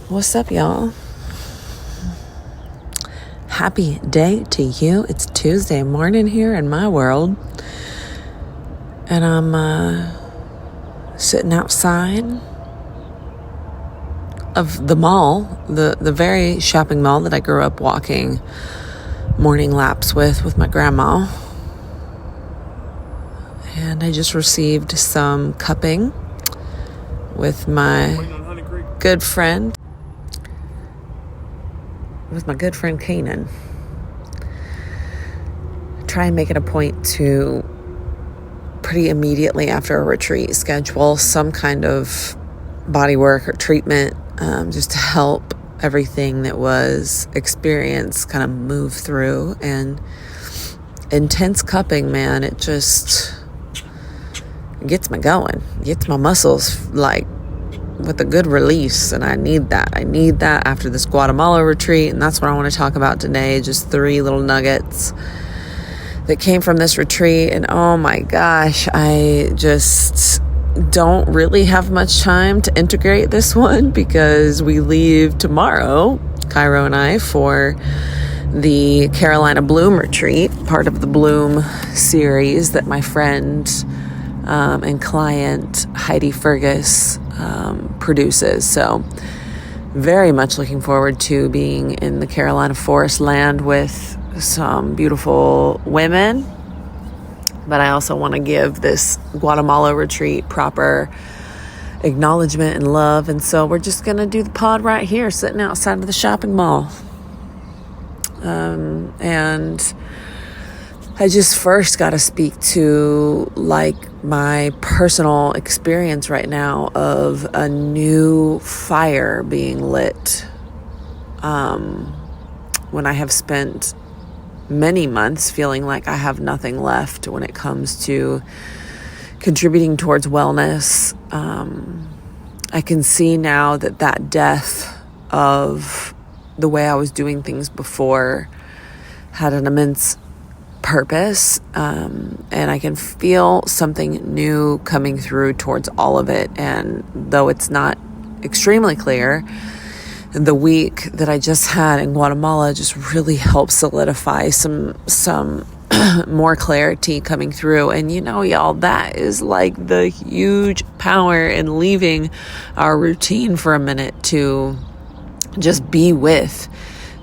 What's up, y'all? Happy day to you. It's Tuesday morning here in my world. And I'm sitting outside of the mall, the very shopping mall that I grew up walking morning laps with my grandma. And I just received some cupping with my good friend. With my good friend Kanan. Try and make it a point to pretty immediately after a retreat schedule some kind of body work or treatment, just to help everything that was experienced kind of move through. And intense cupping, man, it just gets me going, gets my muscles like with a good release, and I need that after this Guatemala retreat. And that's what I want to talk about today, just 3 little nuggets that came from this retreat. And oh my gosh, I just don't really have much time to integrate this one because we leave tomorrow, Cairo and I, for the Carolina Bloom retreat, part of the Bloom series that my friend and client Heidi Fergus produces. So very much looking forward to being in the Carolina forest land with some beautiful women. But I also want to give this Guatemala retreat proper acknowledgement and love. And so we're just going to do the pod right here, sitting outside of the shopping mall. And I just first got to speak to my personal experience right now of a new fire being lit. When I have spent many months feeling like I have nothing left when it comes to contributing towards wellness. I can see now that death of the way I was doing things before had an immense purpose, and I can feel something new coming through towards all of it. And though it's not extremely clear, the week that I just had in Guatemala just really helped solidify some more clarity coming through. And y'all, that is like the huge power in leaving our routine for a minute to just be with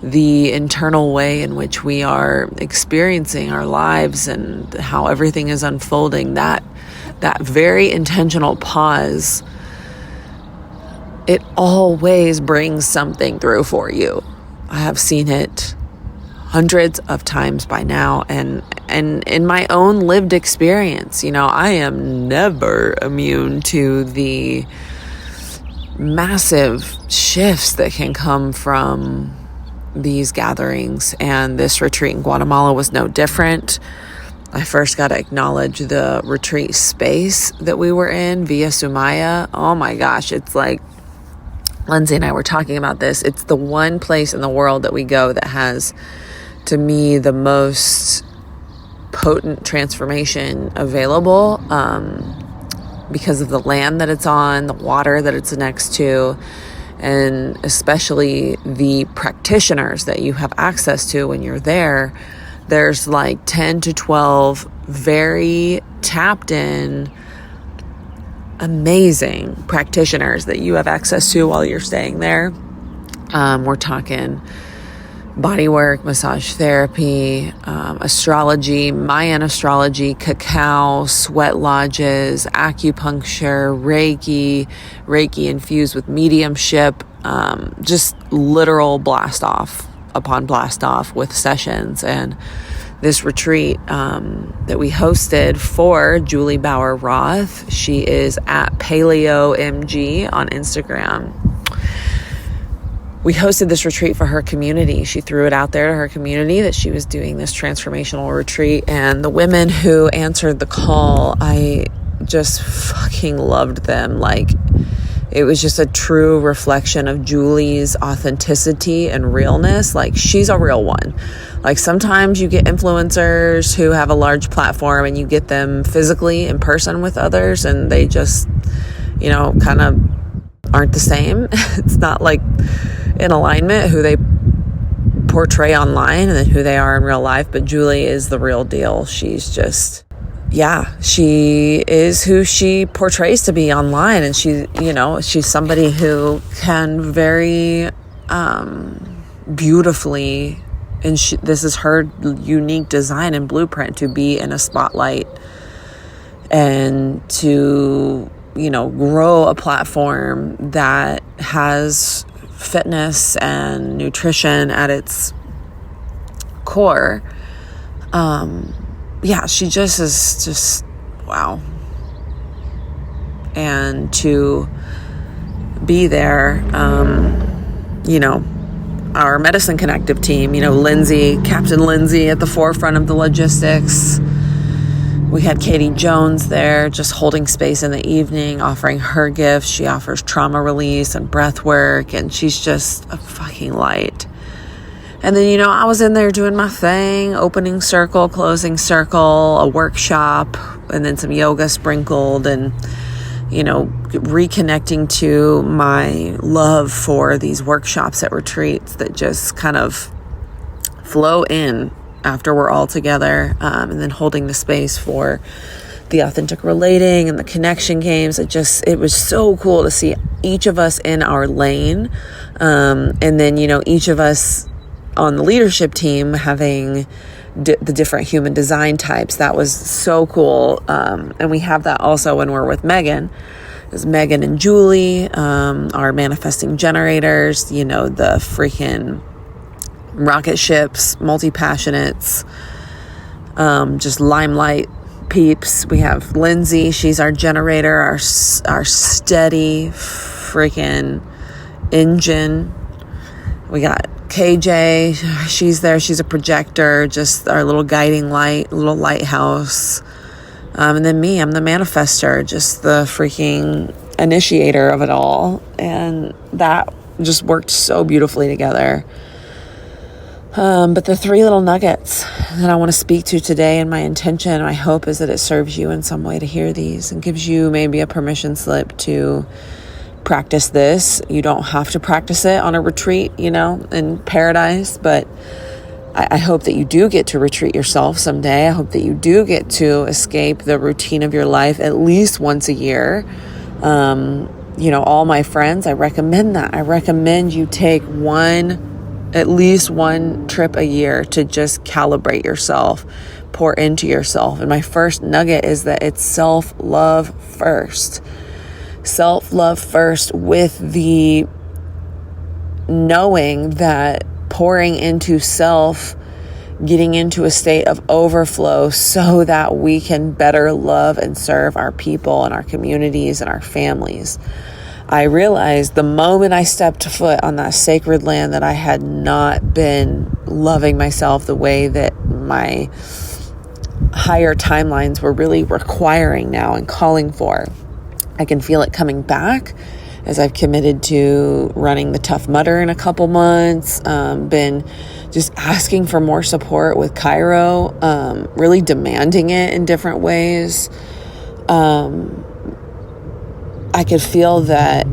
the internal way in which we are experiencing our lives and how everything is unfolding. That very intentional pause, it always brings something through for you. I have seen it hundreds of times by now, and in my own lived experience, I am never immune to the massive shifts that can come from these gatherings, and this retreat in Guatemala was no different. I first got to acknowledge the retreat space that we were in via Sumaya. Oh my gosh, it's like Lindsay and I were talking about this. It's the one place in the world that we go that has, to me, the most potent transformation available, because of the land that it's on, the water that it's next to, and especially the practitioners that you have access to when you're there. There's like 10 to 12 very tapped in, amazing practitioners that you have access to while you're staying there. We're talking body work, massage therapy, astrology, Mayan astrology, cacao, sweat lodges, acupuncture, Reiki infused with mediumship, just literal blast off upon blast off with sessions. And this retreat that we hosted for Julie Bauer Roth, she is at Paleomg on Instagram. We hosted this retreat for her community. She threw it out there to her community that she was doing this transformational retreat. And the women who answered the call, I just fucking loved them. Like, it was just a true reflection of Julie's authenticity and realness. Like, she's a real one. Like, sometimes you get influencers who have a large platform and you get them physically in person with others and they just, kind of aren't the same. It's not like in alignment who they portray online and then who they are in real life. But Julie is the real deal. She's just, she is who she portrays to be online. And she's somebody who can very beautifully, and this is her unique design and blueprint, to be in a spotlight and to, grow a platform that has fitness and nutrition at its core. She just is just wow. And to be there, our Medicine Connective team, Captain Lindsay at the forefront of the logistics. We had Katie Jones there just holding space in the evening, offering her gifts. She offers trauma release and breath work, and she's just a fucking light. And then, I was in there doing my thing, opening circle, closing circle, a workshop, and then some yoga sprinkled, and, reconnecting to my love for these workshops at retreats that just kind of flow in after we're all together, and then holding the space for the authentic relating and the connection games. It was so cool to see each of us in our lane. And then, each of us on the leadership team having the different human design types. That was so cool. And we have that also when we're with Megan. It's Megan and Julie, our manifesting generators, the freaking rocket ships, multi-passionates, just limelight peeps. We have Lindsay. She's our generator, our steady freaking engine. We got KJ. She's there. She's a projector, just our little guiding light, little lighthouse. And then me, I'm the manifester, just the freaking initiator of it all. And that just worked so beautifully together. But the three little nuggets that I want to speak to today, and my intention, my hope, is that it serves you in some way to hear these and gives you maybe a permission slip to practice this. You don't have to practice it on a retreat, in paradise, but I hope that you do get to retreat yourself someday. I hope that you do get to escape the routine of your life at least once a year. All my friends, I recommend that. I recommend you take at least one trip a year to just calibrate yourself, pour into yourself. And my first nugget is that it's self-love first. Self-love first, with the knowing that pouring into self, getting into a state of overflow so that we can better love and serve our people and our communities and our families. I realized the moment I stepped foot on that sacred land that I had not been loving myself the way that my higher timelines were really requiring now and calling for. I can feel it coming back as I've committed to running the Tough Mudder in a couple months, been just asking for more support with Cairo, really demanding it in different ways. I could feel that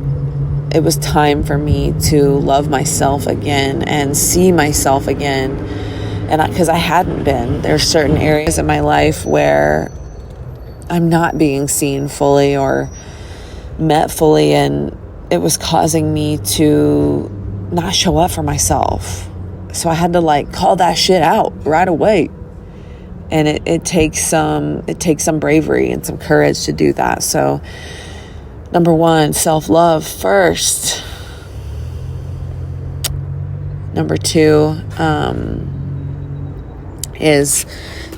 it was time for me to love myself again and see myself again. And because I hadn't been, there's certain areas in my life where I'm not being seen fully or met fully, and it was causing me to not show up for myself. So I had to call that shit out right away. And it takes some bravery and some courage to do that. So number one, self-love first. Number two, is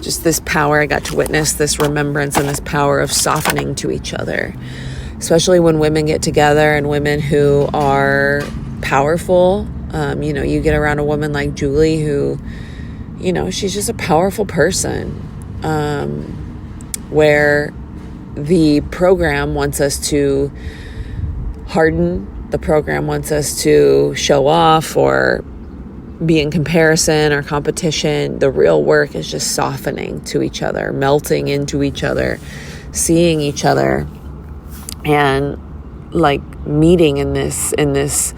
just this power. I got to witness this remembrance and this power of softening to each other, especially when women get together, and women who are powerful. You get around a woman like Julie who, she's just a powerful person, where the program wants us to harden. The program wants us to show off or be in comparison or competition. The real work is just softening to each other, melting into each other, seeing each other, and like meeting in this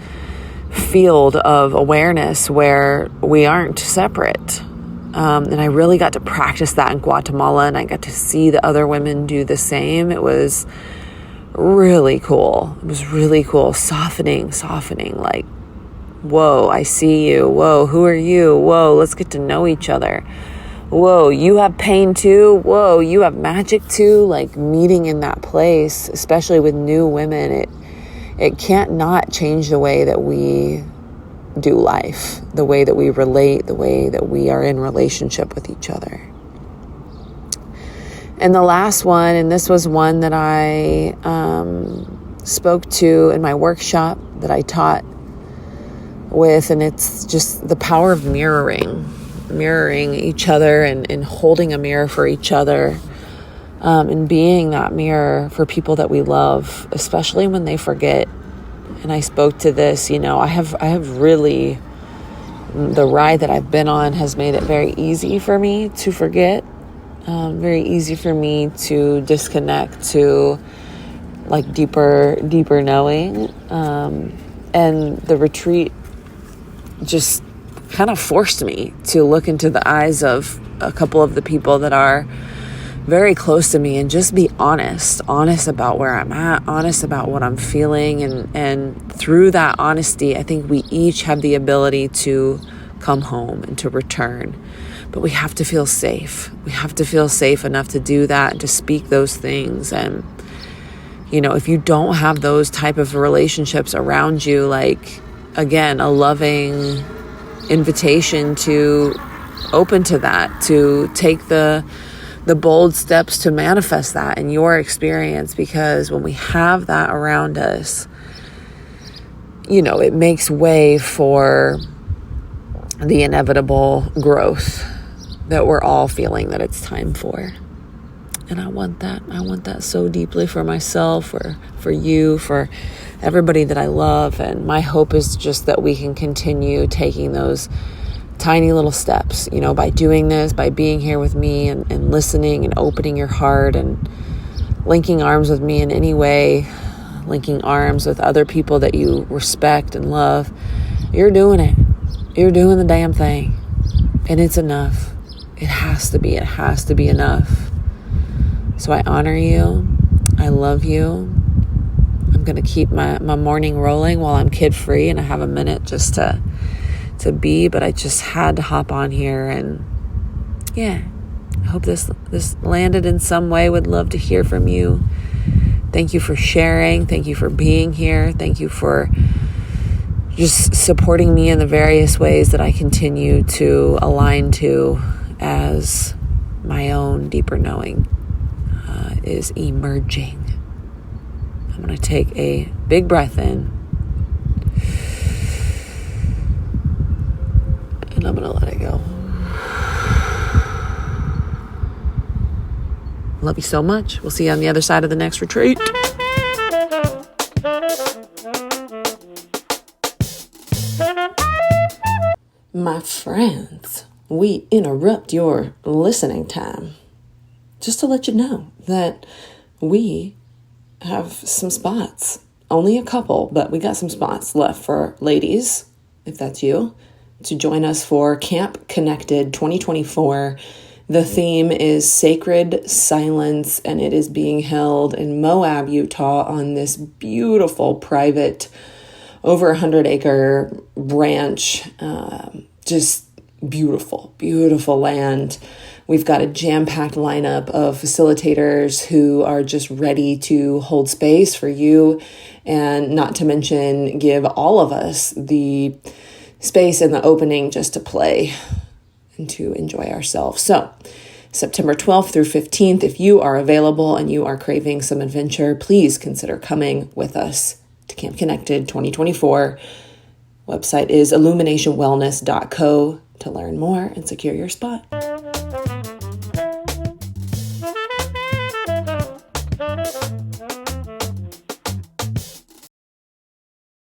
field of awareness where we aren't separate. And I really got to practice that in Guatemala, and I got to see the other women do the same. It was really cool. It was really cool. Softening, like, whoa, I see you. Whoa, who are you? Whoa, let's get to know each other. Whoa, you have pain too. Whoa, you have magic too. Like, meeting in that place, especially with new women, it can't not change the way that we do life, the way that we relate, the way that we are in relationship with each other. And the last one, and this was one that I spoke to in my workshop that I taught with, and it's just the power of mirroring each other and holding a mirror for each other, and being that mirror for people that we love, especially when they forget. And I spoke to this, I have really, the ride that I've been on has made it very easy for me to forget, very easy for me to disconnect to like deeper knowing. And the retreat just kind of forced me to look into the eyes of a couple of the people that are very close to me and just be honest about where I'm at, honest about what I'm feeling. And through that honesty, I think we each have the ability to come home and to return. But we have to feel safe. We have to feel safe enough to do that and to speak those things. And, if you don't have those type of relationships around you, like, again, a loving invitation to open to that, to take the bold steps to manifest that in your experience, because when we have that around us, it makes way for the inevitable growth that we're all feeling that it's time for. And I want that so deeply for myself, for you, for everybody that I love. And my hope is just that we can continue taking those tiny little steps, by doing this, by being here with me and listening and opening your heart and linking arms with me in any way, linking arms with other people that you respect and love. You're doing it. You're doing the damn thing. And it's enough. It has to be enough. So I honor you. I love you. I'm going to keep my morning rolling while I'm kid-free and I have a minute just to be, but I just had to hop on here, and I hope this landed in some way. Would love to hear from you. Thank you for sharing. Thank you for being here. Thank you for just supporting me in the various ways that I continue to align to as my own deeper knowing is emerging. I'm going to take a big breath in. And I'm going to let it go. Love you so much. We'll see you on the other side of the next retreat. My friends, we interrupt your listening time just to let you know that we have some spots. Only a couple, but we got some spots left for ladies, if that's you, to join us for Camp Connected 2024. The theme is Sacred Silence, and it is being held in Moab, Utah on this beautiful private, over 100-acre ranch. Just beautiful, beautiful land. We've got a jam-packed lineup of facilitators who are just ready to hold space for you, and not to mention give all of us the space and the opening just to play and to enjoy ourselves. So September 12th through 15th, if you are available and you are craving some adventure, please consider coming with us to Camp Connected 2024. Website is illuminationwellness.co to learn more and secure your spot.